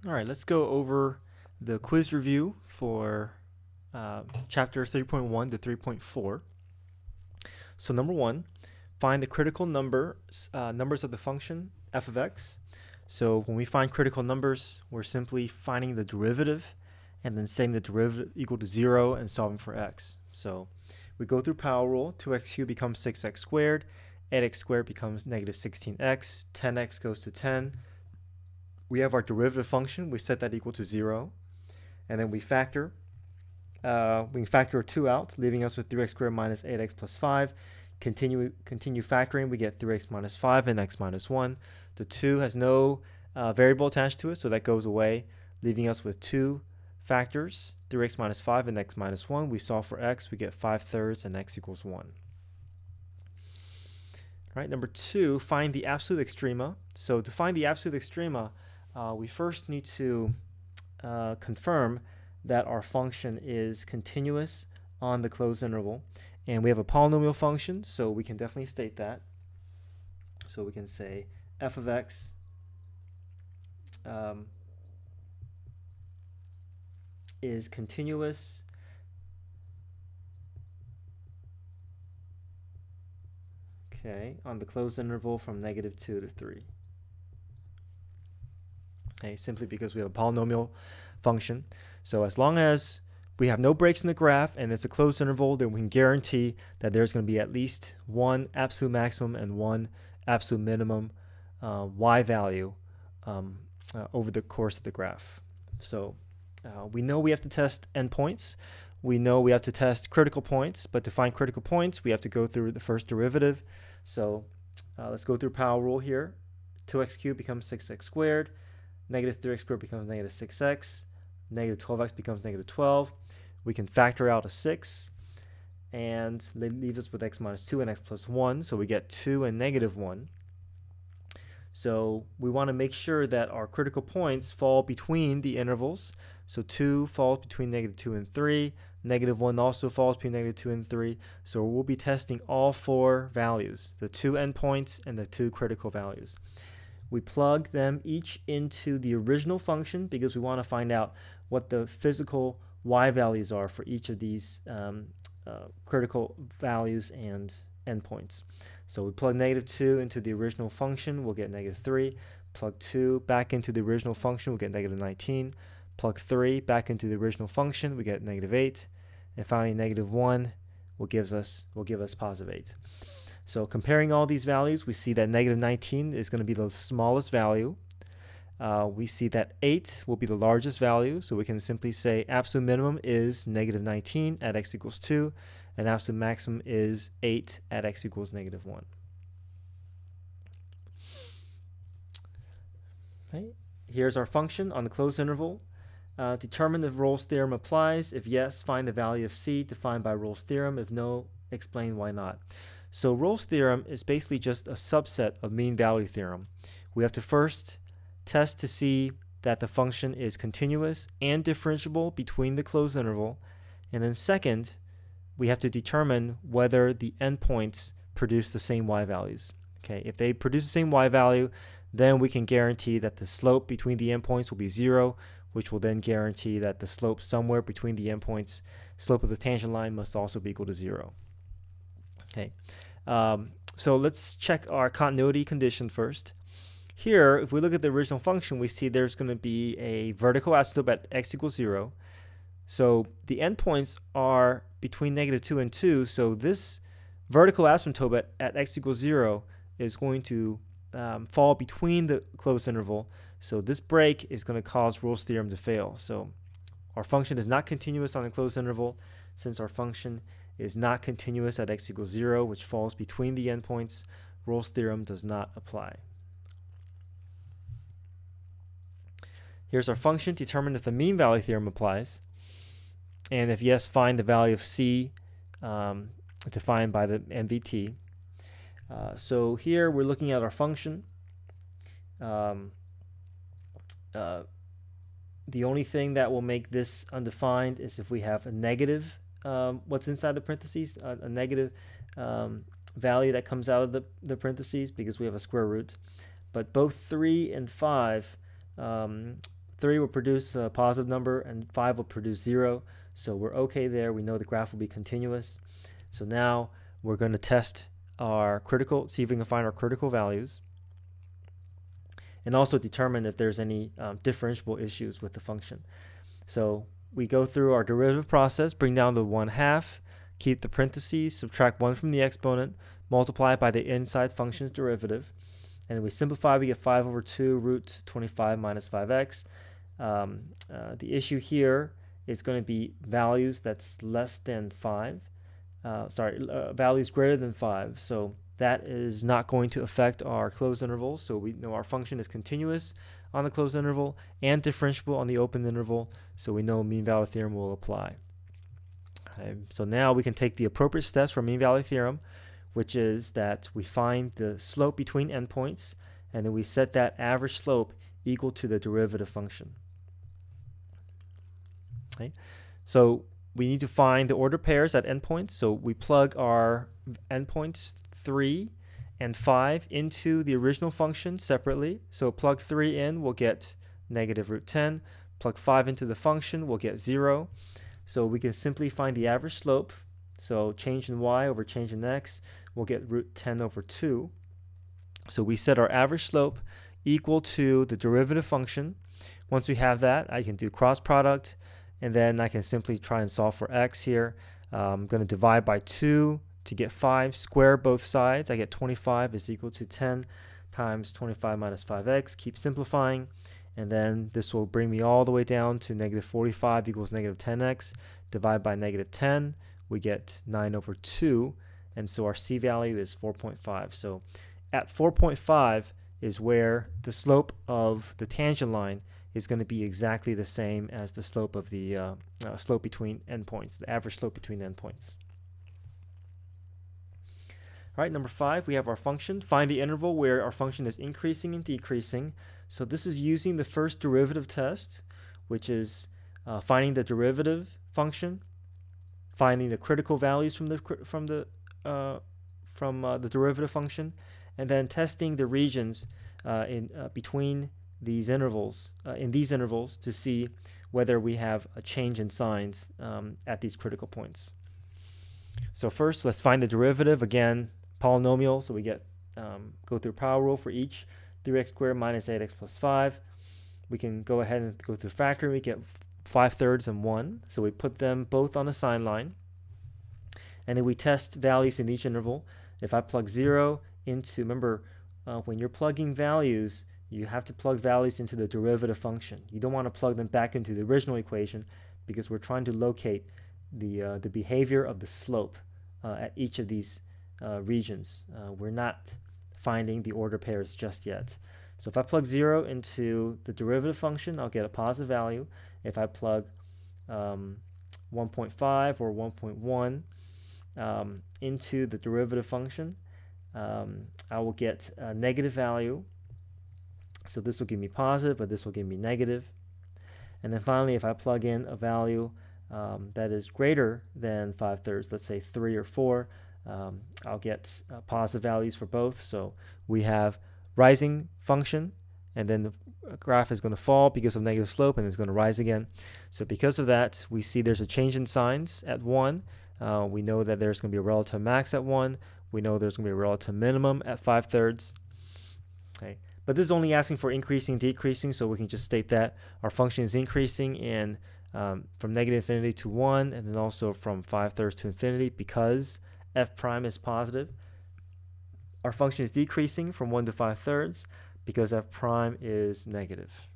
All right, let's go over the quiz review for chapter 3.1 to 3.4. So number one, find the critical numbers of the function f of x. So when we find critical numbers, we're simply finding the derivative and then setting the derivative equal to 0 and solving for x. So we go through power rule. 2x cubed becomes 6x squared. 8x squared becomes negative 16x. 10x goes to 10. We have our derivative function. We set that equal to 0. And then we factor. We can factor 2 out, leaving us with 3x squared minus 8x plus 5. Continue factoring. We get 3x minus 5 and x minus 1. The 2 has no variable attached to it, so that goes away, leaving us with 2 factors, 3x minus 5 and x minus 1. We solve for x. We get 5/3 and x equals 1. All right, number 2, find the absolute extrema. So to find the absolute extrema, we first need to confirm that our function is continuous on the closed interval. And we have a polynomial function, so we can definitely state that. So we can say f of x is continuous on the closed interval from -2 to 3. Okay, simply because we have a polynomial function. So as long as we have no breaks in the graph and it's a closed interval, then we can guarantee that there's going to be at least one absolute maximum and one absolute minimum y value over the course of the graph. So we know we have to test endpoints. We know we have to test critical points, but to find critical points, we have to go through the first derivative. So let's go through power rule here. 2x cubed becomes 6x squared. Negative 3x squared becomes negative 6x. Negative 12x becomes negative 12. We can factor out a 6, and it leaves us with x minus 2 and x plus 1, so we get 2 and negative 1. So we want to make sure that our critical points fall between the intervals. So 2 falls between -2 and 3. Negative 1 also falls between -2 and 3. So we'll be testing all 4 values, the 2 endpoints and the 2 critical values. We plug them each into the original function because we want to find out what the physical y values are for each of these critical values and endpoints. So we plug -2 into the original function, we'll get -3. Plug 2 back into the original function, we'll get -19. Plug 3 back into the original function, we get -8. And finally, -1 will give us +8. So comparing all these values, we see that -19 is going to be the smallest value. We see that 8 will be the largest value, so we can simply say absolute minimum is -19 at x equals 2, and absolute maximum is 8 at x equals -1. Okay. Here's our function on the closed interval. Determine if Rolle's theorem applies. If yes, find the value of c defined by Rolle's theorem. If no, explain why not. So Rolle's theorem is basically just a subset of mean value theorem. We have to first test to see that the function is continuous and differentiable between the closed interval. And then second, we have to determine whether the endpoints produce the same y values. Okay, if they produce the same y value, then we can guarantee that the slope between the endpoints will be 0, which will then guarantee that the slope somewhere between the endpoints, slope of the tangent line, must also be equal to 0. Okay, so let's check our continuity condition first. Here, if we look at the original function, we see there's going to be a vertical asymptote at x equals 0. So the endpoints are between -2 and 2. So this vertical asymptote at x equals 0 is going to fall between the closed interval. So this break is going to cause Rolle's theorem to fail. So our function is not continuous on the closed interval. Since our function is not continuous at x equals 0, which falls between the endpoints, Rolle's theorem does not apply. Here's our function. Determine if the mean value theorem applies. And if yes, find the value of c defined by the MVT. So here we're looking at our function. The only thing that will make this undefined is if we have a negative, what's inside the parentheses, a negative value that comes out of the parentheses because we have a square root. But both 3 and 5, 3 will produce a positive number and 5 will produce 0. So we're okay there. We know the graph will be continuous. So now we're going to test our critical, see if we can find our critical values, and also determine if there's any differentiable issues with the function. So we go through our derivative process, bring down the 1/2, keep the parentheses, subtract 1 from the exponent, multiply it by the inside function's derivative, and then we simplify, we get 5 over 2 root 25 minus 5x. The issue here is going to be values that's less than 5. Values greater than 5. So that is not going to affect our closed interval. So we know our function is continuous on the closed interval and differentiable on the open interval. So we know mean value theorem will apply. Okay. So now we can take the appropriate steps for mean value theorem, which is that we find the slope between endpoints, and then we set that average slope equal to the derivative function. Okay. So we need to find the order pairs at endpoints. So we plug our endpoints 3 and 5 into the original function separately. So plug 3 in, we'll get negative root 10. Plug 5 into the function, we'll get 0. So we can simply find the average slope. So change in y over change in x, we'll get root 10 over 2. So we set our average slope equal to the derivative function. Once we have that, I can do cross product, and then I can simply try and solve for x here. I'm going to divide by 2 to get 5, square both sides. I get 25 is equal to 10 times 25 minus 5x. Keep simplifying, and then this will bring me all the way down to negative 45 equals negative 10x. Divide by negative 10, we get 9 over 2, and so our c value is 4.5. So at 4.5 is where the slope of the tangent line is going to be exactly the same as the slope of the slope between endpoints, the average slope between endpoints. All right, number 5, we have our function. Find the interval where our function is increasing and decreasing. So this is using the first derivative test, which is finding the derivative function, finding the critical values from the derivative function, and then testing the regions between these intervals, to see whether we have a change in signs at these critical points. So first, let's find the derivative. Again, polynomial, so we get go through power rule for each. 3x squared minus 8x plus 5. We can go ahead and go through factoring. We get 5/3 and 1. So we put them both on the sign line, and then we test values in each interval. If I plug 0 into, remember, when you're plugging values, you have to plug values into the derivative function. You don't want to plug them back into the original equation, because we're trying to locate the behavior of the slope at each of these regions. We're not finding the order pairs just yet. So if I plug 0 into the derivative function, I'll get a positive value. If I plug 1.5 or 1.1 into the derivative function, I will get a negative value. So this will give me positive, but this will give me negative. And then finally, if I plug in a value that is greater than 5/3, let's say 3 or 4, I'll get positive values for both. So we have rising function, and then the graph is going to fall because of negative slope, and it's going to rise again. So because of that, we see there's a change in signs at 1. We know that there's going to be a relative max at 1. We know there's going to be a relative minimum at 5/3. Okay. But this is only asking for increasing, decreasing, so we can just state that our function is increasing in from negative infinity to 1, and then also from 5/3 to infinity, because f prime is positive. Our function is decreasing from 1 to 5/3 because f prime is negative.